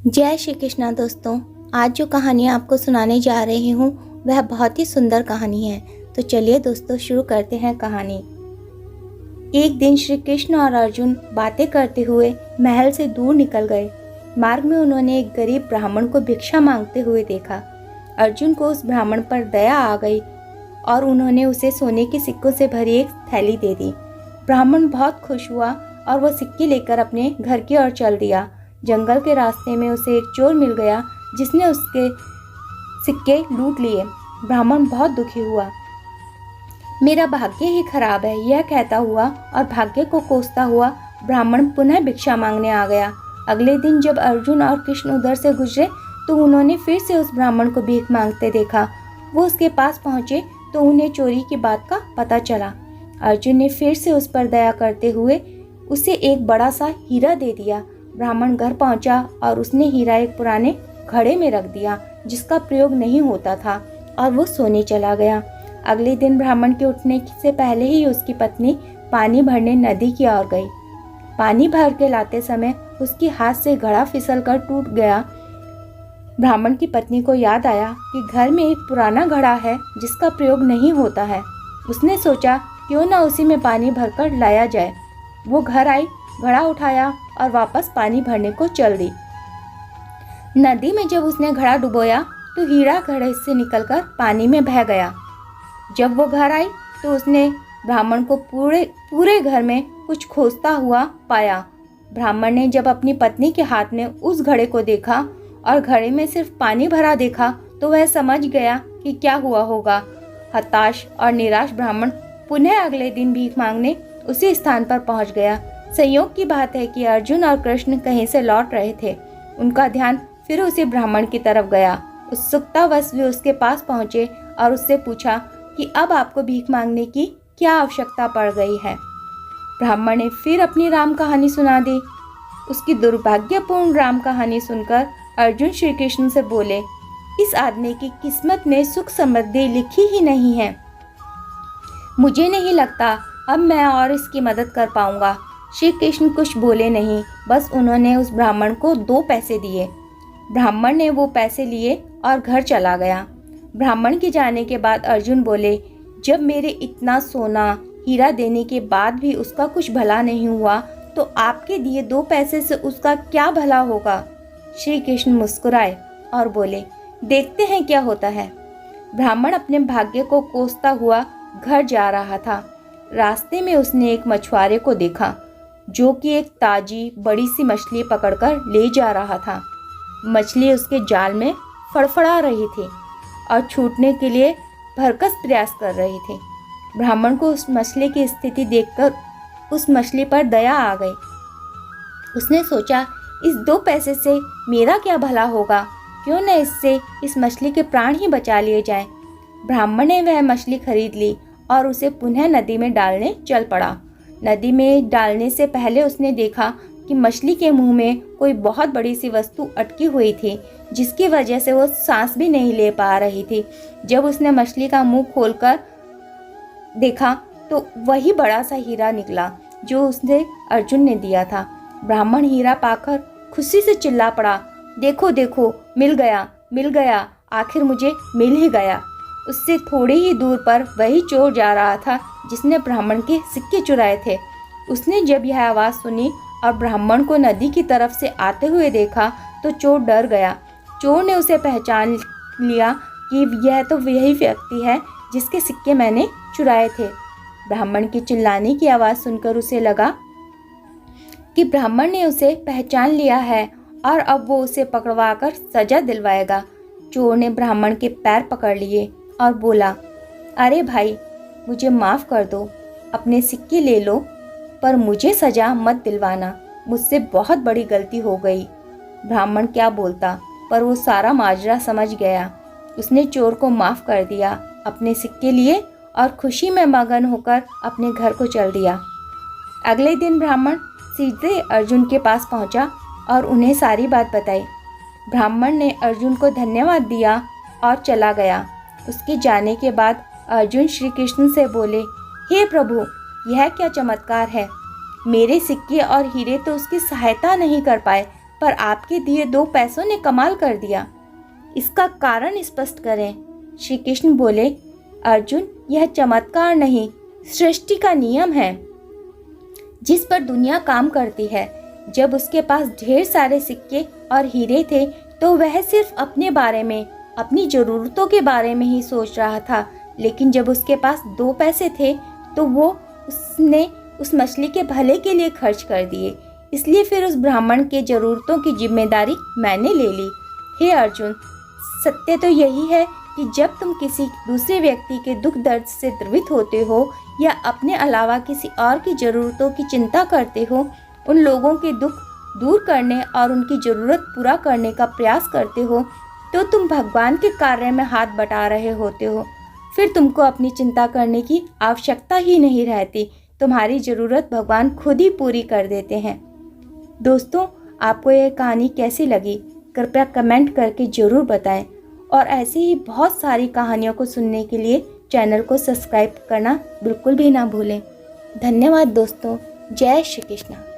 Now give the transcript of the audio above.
जय श्री कृष्णा दोस्तों। आज जो कहानी आपको सुनाने जा रही हूँ वह बहुत ही सुंदर कहानी है। तो चलिए दोस्तों शुरू करते हैं कहानी। एक दिन श्री कृष्ण और अर्जुन बातें करते हुए महल से दूर निकल गए। मार्ग में उन्होंने एक गरीब ब्राह्मण को भिक्षा मांगते हुए देखा। अर्जुन को उस ब्राह्मण पर दया आ गई और उन्होंने उसे सोने के सिक्कों से भरी एक थैली दे दी। ब्राह्मण बहुत खुश हुआ और वह सिक्के लेकर अपने घर की ओर चल दिया। जंगल के रास्ते में उसे एक चोर मिल गया जिसने उसके सिक्के लूट लिए। ब्राह्मण बहुत दुखी हुआ। मेरा भाग्य ही खराब है, यह कहता हुआ और भाग्य को कोसता हुआ ब्राह्मण पुनः भिक्षा मांगने आ गया। अगले दिन जब अर्जुन और कृष्ण उधर से गुजरे तो उन्होंने फिर से उस ब्राह्मण को भीख मांगते देखा। वो उसके पास पहुंचे तो उन्हें चोरी की बात का पता चला। अर्जुन ने फिर से उस पर दया करते हुए उसे एक बड़ा सा हीरा दे दिया। ब्राह्मण घर पहुंचा और उसने हीरा एक पुराने घड़े में रख दिया जिसका प्रयोग नहीं होता था और वो सोने चला गया। अगले दिन ब्राह्मण के उठने से पहले ही उसकी पत्नी पानी भरने नदी की ओर गई। पानी भर के लाते समय उसके हाथ से घड़ा फिसलकर टूट गया। ब्राह्मण की पत्नी को याद आया कि घर में एक पुराना घड़ा है जिसका प्रयोग नहीं होता है। उसने सोचा क्यों ना उसी में पानी भरकर लाया जाए। वो घर आई, घड़ा उठाया और वापस पानी भरने को चल दी। नदी में जब उसने घड़ा डुबोया तो हीरा घड़े से निकलकर पानी में बह गया। जब वो घर आई तो उसने ब्राह्मण को पूरे घर में कुछ खोजता हुआ पाया। ब्राह्मण ने जब अपनी पत्नी के हाथ में उस घड़े को देखा और घड़े में सिर्फ पानी भरा देखा तो वह समझ गया कि क्या हुआ होगा। हताश और निराश ब्राह्मण पुनः अगले दिन भीख मांगने उसी स्थान पर पहुंच गया। संयोग की बात है कि अर्जुन और कृष्ण कहीं से लौट रहे थे। उनका ध्यान फिर उसी ब्राह्मण की तरफ गया। उत्सुकतावश वे उसके पास पहुंचे और उससे पूछा कि अब आपको भीख मांगने की क्या आवश्यकता पड़ गई है। ब्राह्मण ने फिर अपनी राम कहानी सुना दी। उसकी दुर्भाग्यपूर्ण राम कहानी सुनकर अर्जुन श्री कृष्ण से बोले, इस आदमी की किस्मत में सुख समृद्धि लिखी ही नहीं है। मुझे नहीं लगता अब मैं और इसकी मदद कर पाऊंगा। श्री कृष्ण कुछ बोले नहीं, बस उन्होंने उस ब्राह्मण को 2 पैसे दिए। ब्राह्मण ने वो पैसे लिए और घर चला गया। ब्राह्मण के जाने के बाद अर्जुन बोले, जब मेरे इतना सोना हीरा देने के बाद भी उसका कुछ भला नहीं हुआ तो आपके दिए 2 पैसे से उसका क्या भला होगा। श्री कृष्ण मुस्कुराए और बोले, देखते हैं क्या होता है। ब्राह्मण अपने भाग्य को कोसता हुआ घर जा रहा था। रास्ते में उसने एक मछुआरे को देखा जो कि एक ताजी बड़ी सी मछली पकड़कर ले जा रहा था। मछली उसके जाल में फड़फड़ा रही थी और छूटने के लिए भरकस प्रयास कर रही थी। ब्राह्मण को उस मछली की स्थिति देखकर उस मछली पर दया आ गई। उसने सोचा, इस 2 पैसे से मेरा क्या भला होगा, क्यों न इससे इस मछली के प्राण ही बचा लिए जाएं। ब्राह्मण ने वह मछली खरीद ली और उसे पुनः नदी में डालने चल पड़ा। नदी में डालने से पहले उसने देखा कि मछली के मुंह में कोई बहुत बड़ी सी वस्तु अटकी हुई थी जिसकी वजह से वो सांस भी नहीं ले पा रही थी। जब उसने मछली का मुंह खोलकर देखा तो वही बड़ा सा हीरा निकला जो उसने अर्जुन ने दिया था। ब्राह्मण हीरा पाकर खुशी से चिल्ला पड़ा, देखो देखो, मिल गया, आखिर मुझे मिल ही गया। उससे थोड़ी ही दूर पर वही चोर जा रहा था जिसने ब्राह्मण के सिक्के चुराए थे। उसने जब यह आवाज़ सुनी और ब्राह्मण को नदी की तरफ से आते हुए देखा तो चोर डर गया। चोर ने उसे पहचान लिया कि यह तो वही व्यक्ति है जिसके सिक्के मैंने चुराए थे। ब्राह्मण की चिल्लाने की आवाज़ सुनकर उसे लगा कि ब्राह्मण ने उसे पहचान लिया है और अब वो उसे पकड़वाकर सजा दिलवाएगा। चोर ने ब्राह्मण के पैर पकड़ लिए और बोला, अरे भाई, मुझे माफ़ कर दो, अपने सिक्के ले लो, पर मुझे सजा मत दिलवाना, मुझसे बहुत बड़ी गलती हो गई। ब्राह्मण क्या बोलता, पर वो सारा माजरा समझ गया। उसने चोर को माफ़ कर दिया, अपने सिक्के लिए और खुशी में मगन होकर अपने घर को चल दिया। अगले दिन ब्राह्मण सीधे अर्जुन के पास पहुंचा और उन्हें सारी बात बताई। ब्राह्मण ने अर्जुन को धन्यवाद दिया और चला गया। उसके जाने के बाद अर्जुन श्री कृष्ण से बोले, हे प्रभु, यह क्या चमत्कार है। मेरे सिक्के और हीरे तो उसकी सहायता नहीं कर पाए, पर आपके दिए 2 पैसों ने कमाल कर दिया। इसका कारण स्पष्ट करें। श्री कृष्ण बोले, अर्जुन, यह चमत्कार नहीं, सृष्टि का नियम है जिस पर दुनिया काम करती है। जब उसके पास ढेर सारे सिक्के और हीरे थे तो वह सिर्फ अपने बारे में, अपनी ज़रूरतों के बारे में ही सोच रहा था, लेकिन जब उसके पास 2 पैसे थे तो उसने उस मछली के भले के लिए खर्च कर दिए। इसलिए फिर उस ब्राह्मण के ज़रूरतों की जिम्मेदारी मैंने ले ली। हे अर्जुन, सत्य तो यही है कि जब तुम किसी दूसरे व्यक्ति के दुख दर्द से द्रवित होते हो या अपने अलावा किसी और की ज़रूरतों की चिंता करते हो, उन लोगों के दुख दूर करने और उनकी ज़रूरत पूरा करने का प्रयास करते हो, तो तुम भगवान के कार्य में हाथ बटा रहे होते हो। फिर तुमको अपनी चिंता करने की आवश्यकता ही नहीं रहती। तुम्हारी ज़रूरत भगवान खुद ही पूरी कर देते हैं। दोस्तों, आपको यह कहानी कैसी लगी कृपया कमेंट करके ज़रूर बताएं और ऐसी ही बहुत सारी कहानियों को सुनने के लिए चैनल को सब्सक्राइब करना बिल्कुल भी ना भूलें। धन्यवाद दोस्तों। जय श्री कृष्ण।